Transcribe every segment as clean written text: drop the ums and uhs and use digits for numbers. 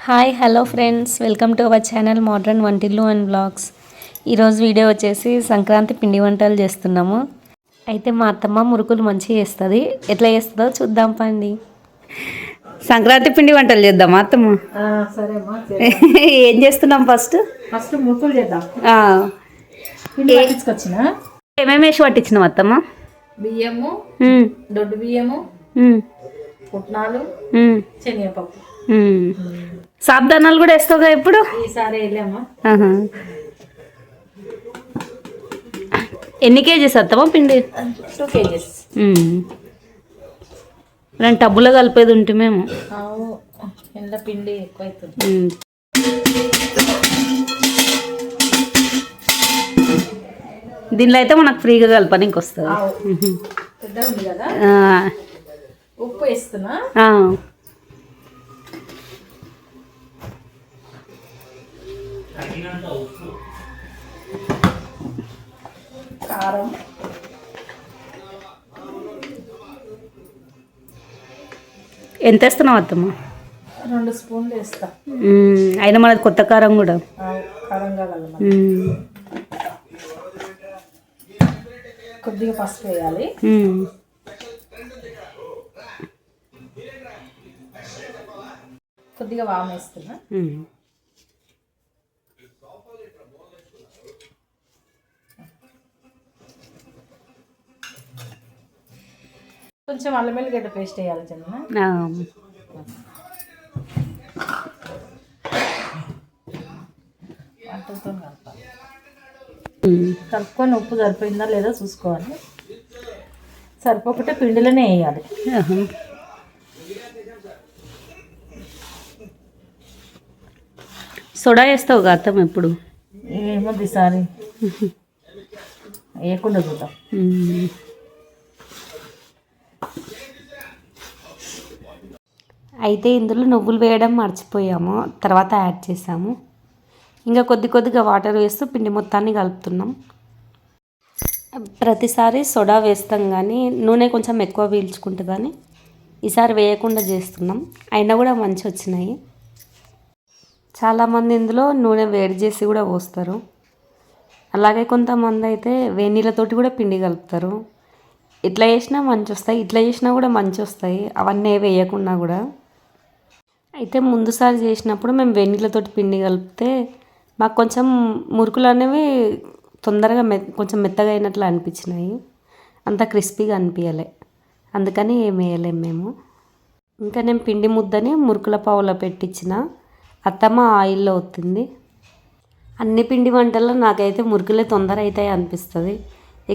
Hi hello friends, welcome to our channel modern వంటిల్లు and blogs. ఈరోజు video వచ్చేసి సంక్రాంతి పిండి వంటలు చేస్తున్నాము. అయితే మా అత్తమ్మ మురుకులు మంచిగా చేస్తుంది. ఎట్లా చేస్తుందో చూద్దాం పండి. సంక్రాంతి పిండి వంటలు చేద్దామా అత్తమ్మ? సరేమ్మా. ఏం చేస్తున్నాం? ఫస్ట్ మురుకులు చేద్దాం. పట్టించుకొచ్చిన ఏమేమి వేసి పట్టించినాం అత్తమ్మ? బియ్యము, దొడ్డు బియ్యము, పుట్నాలు, శనగపప్పు. సాబ్దానాలు కూడా వేస్తావుగా ఇప్పుడు? ఈసారి వెళ్ళామా. ఎన్ని కేజీస్ అత్తమ్మ పిండి? 2 kgs. రెండు టబ్బులో కలిపేది ఉంటే మేము ఎండ పిండి ఎక్కువ అవుతుంది. దీనిలో అయితే మనకు ఫ్రీగా కలపడానికి వస్తుంది. పెద్ద ఉంది కదా. ఉప్పు వేస్తున్నా. కారం, ఎంత వేస్తున్నావు అత్తమ్మ? 2 స్పూన్లు వేస్తా. అయినా మనది కొత్త కారం కూడా. కారం కావాలి. కొద్దిగా పసుపు వేయాలి. కొద్దిగా వాము వేస్తున్నా. కొంచెం అల్లం వెల్లిగడ్డ పేస్ట్ వేయాలి చిన్న. వంటలతో కలపాలి. కలుపుకొని ఉప్పు సరిపోయిందా లేదా చూసుకోవాలి. సరిపోకుంటే పిండిలోనే వేయాలి. సోడా వేస్తావు అత్తమ్మ ఎప్పుడు? ఏమో ఈసారి వేయకుండా చూద్దాం. అయితే ఇందులో నువ్వులు వేయడం మర్చిపోయాము, తర్వాత యాడ్ చేసాము. ఇంకా కొద్దిగా వాటర్ వేస్తూ పిండి మొత్తాన్ని కలుపుతున్నాం. ప్రతిసారి సోడా వేస్తాం కానీ నూనె కొంచెం ఎక్కువ పీల్చుకుంటుందని ఈసారి వేయకుండా చేస్తున్నాం. అయినా కూడా మంచి వచ్చినాయి. చాలామంది ఇందులో నూనె వేడి చేసి కూడా పోస్తారు. అలాగే కొంతమంది అయితే వేడి నీళ్ళతోటి కూడా పిండి కలుపుతారు. ఇట్లా చేసినా మంచి వస్తాయి, ఇట్లా చేసినా కూడా మంచి వస్తాయి, అవన్నీ వేయకుండా కూడా. అయితే ముందుసారి చేసినప్పుడు మేము వేడి నీళ్ళతోటి పిండి కలిపితే మాకు కొంచెం మురుకులు అనేవి తొందరగా కొంచెం మెత్తగా అయినట్లు అనిపించినాయి. అంత క్రిస్పీగా అనిపించలే, అందుకని ఏం వేయలేము మేము. ఇంకా నేను పిండి ముద్దని మురుకుల పావులో పెట్టించిన. అత్తమ్మ ఆయిల్లో ఒత్తింది. అన్ని పిండి వంటల్లో నాకైతే మురుకులే తొందర అవుతాయి అనిపిస్తుంది,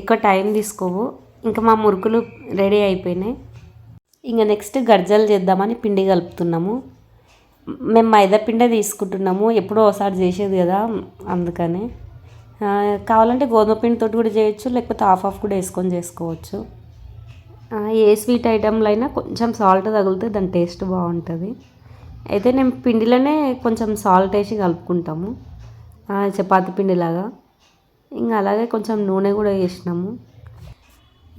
ఎక్కువ టైం తీసుకోవు. ఇంకా మా మురుకులు రెడీ అయిపోయినాయి. ఇంకా నెక్స్ట్ గర్జలు చేద్దామని పిండి కలుపుతున్నాము. మేము మైదా పిండే తీసుకుంటున్నాము, ఎప్పుడో ఒకసారి చేసేది కదా, అందుకని. కావాలంటే గోధుమ పిండితో కూడా చేయొచ్చు, లేకపోతే హాఫ్ కూడా వేసుకొని చేసుకోవచ్చు. ఏ స్వీట్ ఐటెంలో అయినా కొంచెం సాల్ట్ తగిలితే దాని టేస్ట్ బాగుంటుంది. అయితే నేను పిండిలోనే కొంచెం సాల్ట్ వేసి కలుపుకుంటాము, చపాతి పిండిలాగా. ఇంకా అలాగే కొంచెం నూనె కూడా వేసినాము.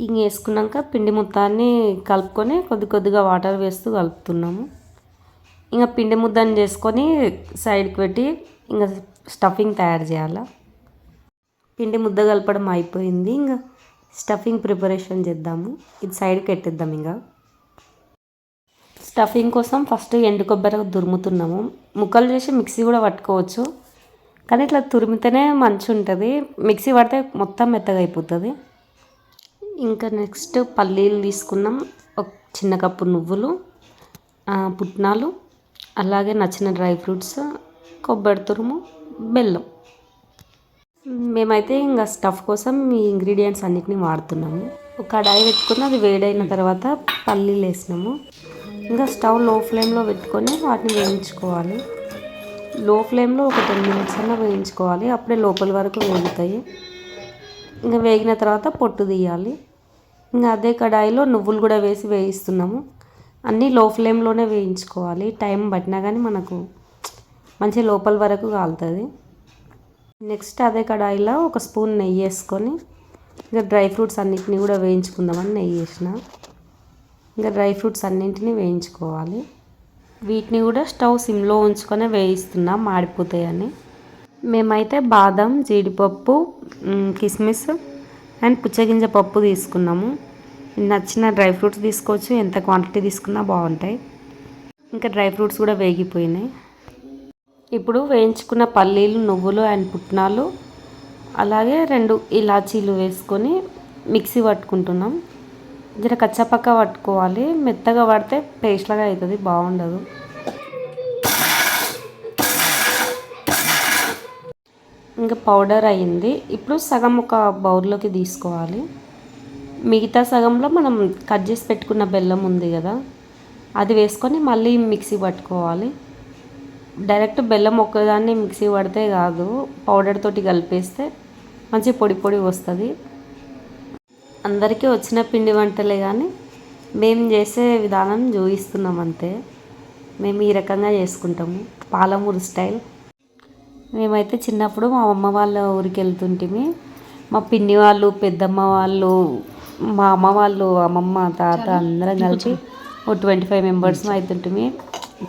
ఇంక వేసుకున్నాక పిండి మొత్తాన్ని కలుపుకొని కొద్దిగా వాటర్ వేస్తూ కలుపుతున్నాము. ఇంకా పిండి ముద్దని చేసుకొని సైడ్కి పెట్టి ఇంకా స్టఫింగ్ తయారు చేయాలి. పిండి ముద్ద కలపడం అయిపోయింది. ఇంకా స్టఫింగ్ ప్రిపరేషన్ చేద్దాము. ఇది సైడ్కి పెట్టేద్దాం. ఇంకా స్టఫింగ్ కోసం ఫస్ట్ ఎండు కొబ్బరి తురుముతున్నాము. ముక్కలు చేసి మిక్సీ కూడా పట్టుకోవచ్చు, కానీ ఇట్లా తురిమితేనే మంచిగా ఉంటుంది. మిక్సీ పడితే మొత్తం మెత్తగా అయిపోతుంది. ఇంకా నెక్స్ట్ పల్లీలు తీసుకున్నాం, ఒక చిన్న కప్పు నువ్వులు, పుట్నాలు, అలాగే నచ్చిన డ్రై ఫ్రూట్స్, కొబ్బరి తురుము, బెల్లం. మేమైతే ఇంకా స్టఫ్ కోసం ఈ ఇంగ్రీడియంట్స్ అన్నిటిని వాడుతున్నాము. ఒక కడాయి పెట్టుకుని అది వేడైన తర్వాత పల్లీలు వేసినాము. ఇంకా స్టవ్ లో ఫ్లేమ్లో పెట్టుకొని వాటిని వేయించుకోవాలి. లో ఫ్లేమ్లో ఒక 10 minutes అన్నా వేయించుకోవాలి, అప్పుడే లోపల వరకు వేగుతాయి. ఇంకా వేగిన తర్వాత పొట్టు తీయాలి. ఇంకా అదే కడాయిలో నువ్వులు కూడా వేసి వేయిస్తున్నాము. అన్నీ లో ఫ్లేమ్లోనే వేయించుకోవాలి. టైం పట్టినా కానీ మనకు మంచి లోపల వరకు కాలుతుంది. నెక్స్ట్ అదే కడాయిలో ఒక స్పూన్ నెయ్యి వేసుకొని ఇంకా డ్రై ఫ్రూట్స్ అన్నిటిని కూడా వేయించుకుందామని నెయ్యి వేసిన. ఇంకా డ్రై ఫ్రూట్స్ అన్నింటినీ వేయించుకోవాలి. వీటిని కూడా స్టవ్ సిమ్లో ఉంచుకొని వేయిస్తున్నాం మాడిపోతాయని. మేమైతే బాదం, జీడిపప్పు, కిస్మిస్ అండ్ పుచ్చగింజ పప్పు తీసుకున్నాము. నచ్చిన డ్రై ఫ్రూట్స్ తీసుకోవచ్చు, ఎంత క్వాంటిటీ తీసుకున్నా బాగుంటాయి. ఇంకా డ్రై ఫ్రూట్స్ కూడా వేగిపోయినాయి. ఇప్పుడు వేయించుకున్న పల్లీలు, నువ్వులు అండ్ పుట్నాలు అలాగే 2 ఇలాచీలు వేసుకొని మిక్సీ పట్టుకుంటున్నాం. జర కచ్చాపక్క పట్టుకోవాలి, మెత్తగా పడితే పేస్ట్ లాగా అవుతుంది, బాగుండదు. ఇంకా పౌడర్ అయ్యింది. ఇప్పుడు సగం ఒక బౌల్లోకి తీసుకోవాలి. మిగతా సగంలో మనం కట్ చేసి పెట్టుకున్న బెల్లం ఉంది కదా, అది వేసుకొని మళ్ళీ మిక్సీ పట్టుకోవాలి. డైరెక్ట్ బెల్లం ఒక్కదాన్ని మిక్సీ పడితే కాదు, పౌడర్ తోటి కలిపేస్తే మంచి పొడి పొడి వస్తుంది. అందరికీ వచ్చిన పిండి వంటలే కానీ మేము చేసే విధానం చూపిస్తున్నాం అంతే. మేము ఈ రకంగా చేసుకుంటాము, పాలమూరు స్టైల్. మేమైతే చిన్నప్పుడు మా అమ్మ వాళ్ళ ఊరికి వెళ్తుంటిమి. మా పిన్ని వాళ్ళు, పెద్దమ్మ వాళ్ళు, మా అమ్మ వాళ్ళు, అమ్మమ్మ, తాత అందరం కలిపి ఓ 25 మెంబర్స్ అవుతుంటిమి.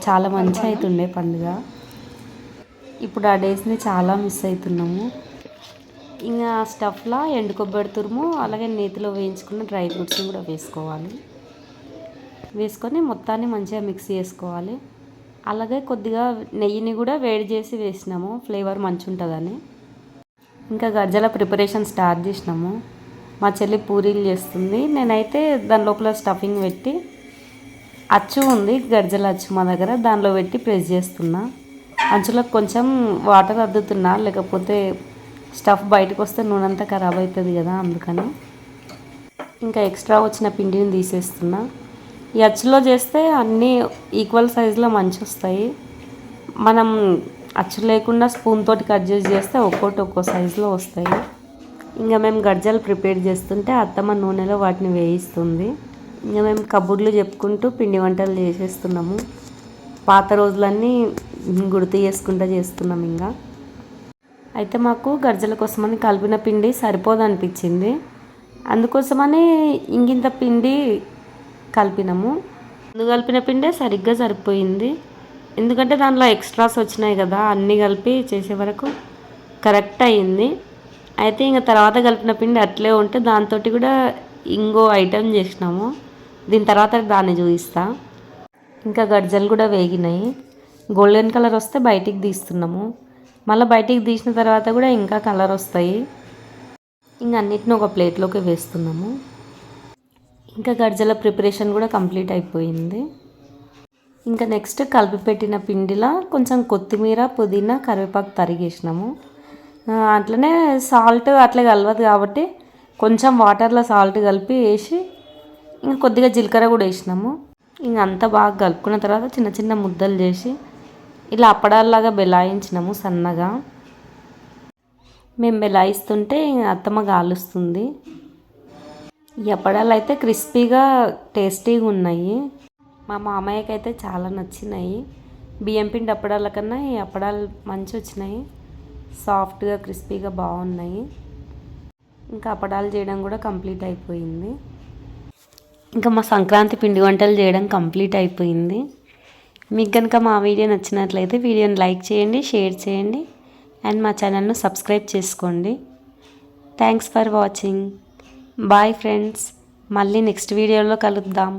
చాలా మంచిగా అవుతుండే పండుగ. ఇప్పుడు ఆ డేస్ని చాలా మిస్ అవుతున్నాము. ఇంకా స్టఫ్లా ఎండు కొబ్బరి తురుము అలాగే నేతిలో వేయించుకున్న డ్రై ఫ్రూట్స్ని కూడా వేసుకోవాలి. వేసుకొని మొత్తాన్ని మంచిగా మిక్స్ చేసుకోవాలి. అలాగే కొద్దిగా నెయ్యిని కూడా వేడి చేసి వేసినాము, ఫ్లేవర్ మంచిగా ఉంటుందని. ఇంకా గజ్జల ప్రిపరేషన్ స్టార్ట్ చేసినాము. మా చెల్లి పూరీలు చేస్తుంది, నేనైతే దాని లోపల స్టఫింగ్ పెట్టి అచ్చు ఉంది, గజ్జల అచ్చు మా దగ్గర, దానిలో పెట్టి ప్రెస్ చేస్తున్నా. అంచులో కొంచెం వాటర్ అద్దుతున్నా, లేకపోతే స్టఫ్ బయటకు వస్తే నూనె అంతా ఖరాబ్ అవుతుంది కదా, అందుకని. ఇంకా ఎక్స్ట్రా వచ్చిన పిండిని తీసేస్తున్నా. ఈ అచ్చులో చేస్తే అన్నీ ఈక్వల్ సైజులో మంచి వస్తాయి. మనం అచ్చు లేకుండా స్పూన్ తోటి కట్ చేస్తే ఒక్కో సైజులో వస్తాయి. ఇంకా మేము గజ్జలు ప్రిపేర్ చేస్తుంటే అత్తమ్మ నూనెలో వాటిని వేయిస్తుంది. ఇంకా మేము కబుర్లు చెప్పుకుంటూ పిండి వంటలు చేసేస్తున్నాము. పాత రోజులన్నీ గుర్తు చేసుకుంటూ చేస్తున్నాం. ఇంకా అయితే మాకు గజ్జల కోసమని కలిపిన పిండి సరిపోదు అనిపించింది, అందుకోసమని ఇంకింత పిండి కలిపినాము. ముందు కలిపిన పిండే సరిగ్గా సరిపోయింది, ఎందుకంటే దాంట్లో ఎక్స్ట్రాస్ వచ్చినాయి కదా, అన్నీ కలిపి చేసే వరకు కరెక్ట్ అయ్యింది. అయితే ఇంకా తర్వాత కలిపిన పిండి అట్లే ఉంటే దాంతో కూడా ఇంకో ఐటెం చేసినాము, దీని తర్వాత దాన్ని చూపిస్తా. ఇంకా గజ్జలు కూడా వేగినాయి, గోల్డెన్ కలర్ వస్తే బయటికి తీస్తున్నాము. మళ్ళీ బయటికి తీసిన తర్వాత కూడా ఇంకా కలర్ వస్తాయి. ఇంకా అన్నిటిని ఒక ప్లేట్లోకి వేస్తున్నాము. ఇంకా గజ్జల ప్రిపరేషన్ కూడా కంప్లీట్ అయిపోయింది. ఇంకా నెక్స్ట్ కలిపి పెట్టిన పిండిలో కొంచెం కొత్తిమీర, పుదీనా, కరివేపాకు తరిగేసినాము. అట్లనే సాల్ట్ అట్లా కలవదు కాబట్టి కొంచెం వాటర్లో సాల్ట్ కలిపి వేసి ఇంకా కొద్దిగా జీలకర్ర కూడా వేసినాము. ఇంక అంతా బాగా కలుపుకున్న తర్వాత చిన్న చిన్న ముద్దలు చేసి ఇలా అప్పడాల్లాగా బెలాయించినాము సన్నగా. మేము బెలాయిస్తుంటే అత్తమ్మ కాలుస్తుంది. ఈ అప్పడాలు అయితే క్రిస్పీగా టేస్టీగా ఉన్నాయి. మా మామయ్యకి అయితే చాలా నచ్చినాయి. బియ్యం పిండి అప్పడాల కన్నా ఈ అప్పడాలు మంచి వచ్చినాయి, సాఫ్ట్గా క్రిస్పీగా బాగున్నాయి. ఇంకా అప్పడాలు చేయడం కూడా కంప్లీట్ అయిపోయింది. ఇంకా మా సంక్రాంతి పిండి వంటలు చేయడం కంప్లీట్ అయిపోయింది. మీకు కనుక మా వీడియో నచ్చినట్లయితే వీడియోని లైక్ చేయండి, షేర్ చేయండి అండ్ మా ఛానల్ను సబ్స్క్రైబ్ చేసుకోండి. Thanks for watching. Bye friends, మళ్ళీ నెక్స్ట్ వీడియోలో కలుద్దాం.